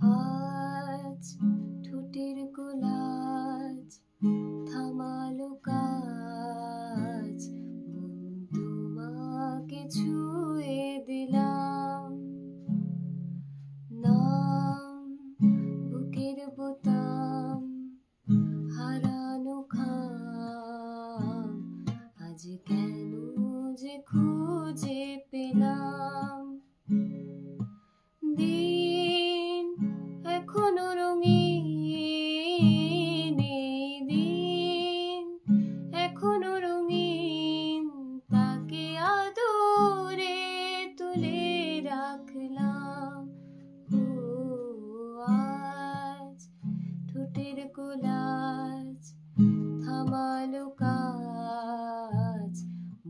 আজ ঠোঁটের কোলাজ থামালো কাজ, মন তোমাকে ছুঁয়ে দিলাম। নাম বুকের বোতাম, হারানো খাম, আজ কেন যে খুঁজে পেলাম। দিন এখনো রঙিন, এই দিন এখনো রঙিন, তাকে আদরে তুলে রাখলাম। ও আজ ঠোঁটের কোলাজ থামালো কাজ,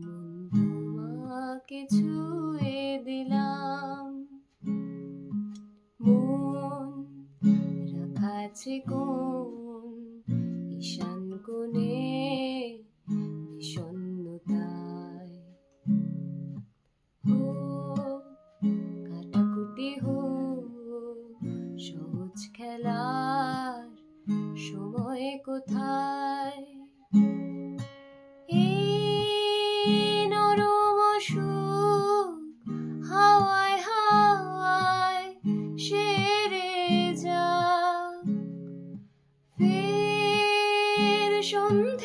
মন তোমাকে ছুঁয়ে দিলাম। মন রাখা আছে কোন ঈশান কোণে বিষণ্ণতায়, হোক কাটাকুটি হোক সহজ খেলার সময় কোথায়। এই নরম সুখ হাওয়ায় হাওয়ায় সেরে যাক, ফের সন্ধ্যে